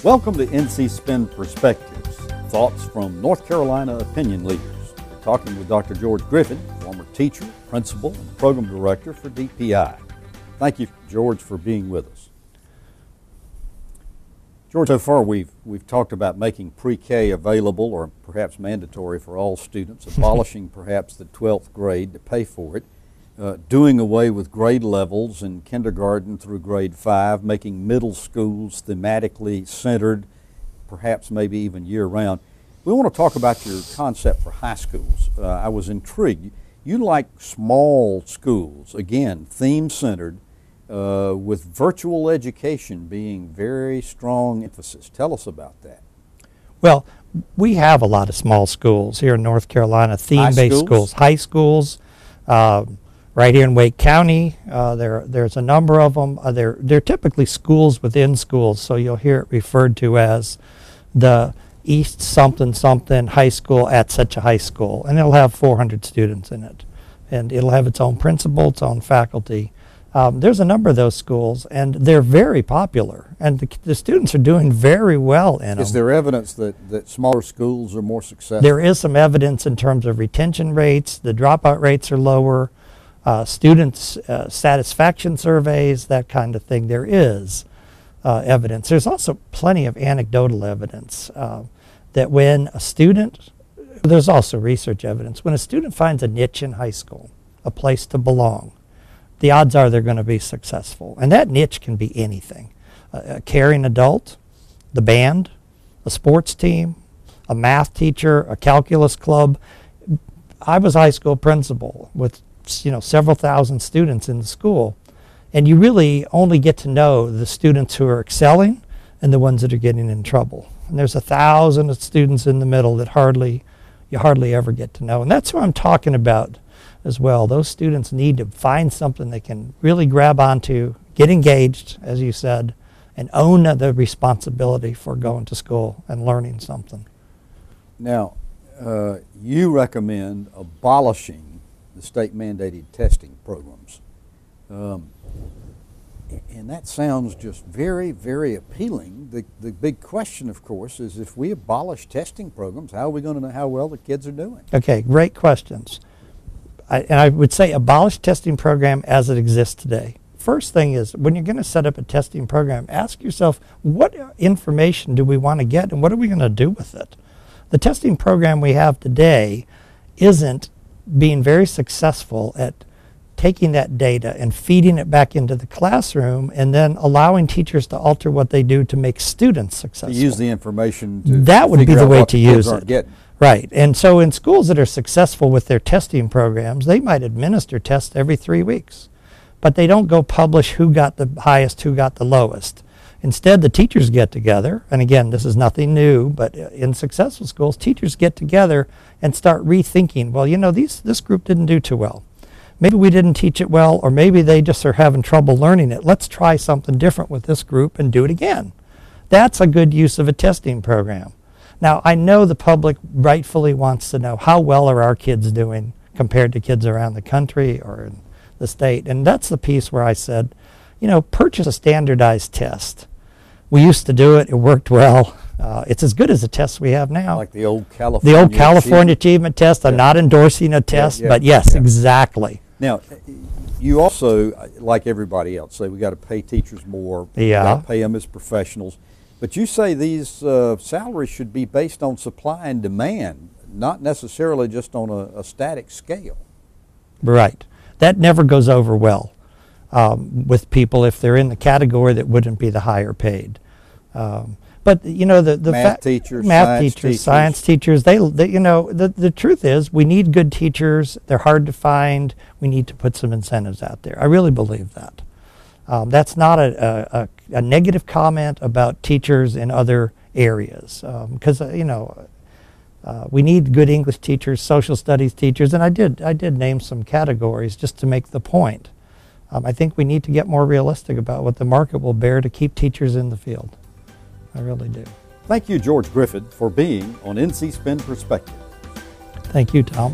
Welcome to NC Spin Perspectives, thoughts from North Carolina opinion leaders. We're talking with Dr. George Griffin, former teacher, principal, and program director for DPI. Thank you, George, for being with us. George, so far we've talked about making pre-K available or perhaps mandatory for all students, abolishing perhaps the 12th grade to pay for it, doing away with grade levels in kindergarten through grade 5, making middle schools thematically centered, perhaps maybe even year-round. We want to talk about your concept for high schools. I was intrigued. You like small schools, again, theme-centered, with virtual education being very strong emphasis. Tell us about that. Well, we have a lot of small schools here in North Carolina, theme-based schools, high schools. Right here in Wake County, there's a number of them. They're typically schools within schools, so you'll hear it referred to as the East something something high school at such a high school, and it'll have 400 students in it, and it'll have its own principal, its own faculty. There's a number of those schools, and they're very popular, and the students are doing very well in them. Is there evidence that smaller schools are more successful? There is some evidence in terms of retention rates. The dropout rates are lower. Students' satisfaction surveys, that kind of thing. There is evidence. There's also plenty of anecdotal evidence that when a student, there's also research evidence, when a student finds a niche in high school, a place to belong, the odds are they're going to be successful. And that niche can be anything. A caring adult, the band, a sports team, a math teacher, a calculus club. I was a high school principal with several thousand students in the school, and you really only get to know the students who are excelling and the ones that are getting in trouble. And there's 1,000 students in the middle that you hardly ever get to know. And that's what I'm talking about as well. Those students need to find something they can really grab onto, get engaged, as you said, and own the responsibility for going to school and learning something. Now, you recommend abolishing the state-mandated testing programs. And that sounds just very, very appealing. The big question, of course, is if we abolish testing programs, how are we going to know how well the kids are doing? Okay, great questions. And I would say abolish testing program as it exists today. First thing is, when you're going to set up a testing program, ask yourself, what information do we want to get and what are we going to do with it? The testing program we have today isn't being very successful at taking that data and feeding it back into the classroom and then allowing teachers to alter what they do to make students successful. To use the information to that would be the way to use it. Getting. Right. And so in schools that are successful with their testing programs, they might administer tests every 3 weeks, but they don't go publish who got the highest, who got the lowest. Instead, the teachers get together, and again, this is nothing new, but in successful schools, teachers get together and start rethinking, well, this group didn't do too well. Maybe we didn't teach it well, or maybe they just are having trouble learning it. Let's try something different with this group and do it again. That's a good use of a testing program. Now, I know the public rightfully wants to know how well are our kids doing compared to kids around the country or in the state, and that's the piece where I said, purchase a standardized test. We used to do it. It worked well. It's as good as the tests we have now. Like the old California Achievement Test. I'm not endorsing a test, but yes, exactly. Now, you also, like everybody else, say we got to pay teachers more. We got to pay them as professionals. But you say these salaries should be based on supply and demand, not necessarily just on a static scale. Right. That never goes over well with people if they're in the category that wouldn't be the higher paid. But the math teachers, science teachers, the truth is we need good teachers. They're hard to find. We need to put some incentives out there. I really believe that. That's not a negative comment about teachers in other areas, because we need good English teachers, social studies teachers, and I did name some categories just to make the point. I think we need to get more realistic about what the market will bear to keep teachers in the field. I really do. Thank you, George Griffin, for being on NC Spin Perspective. Thank you, Tom.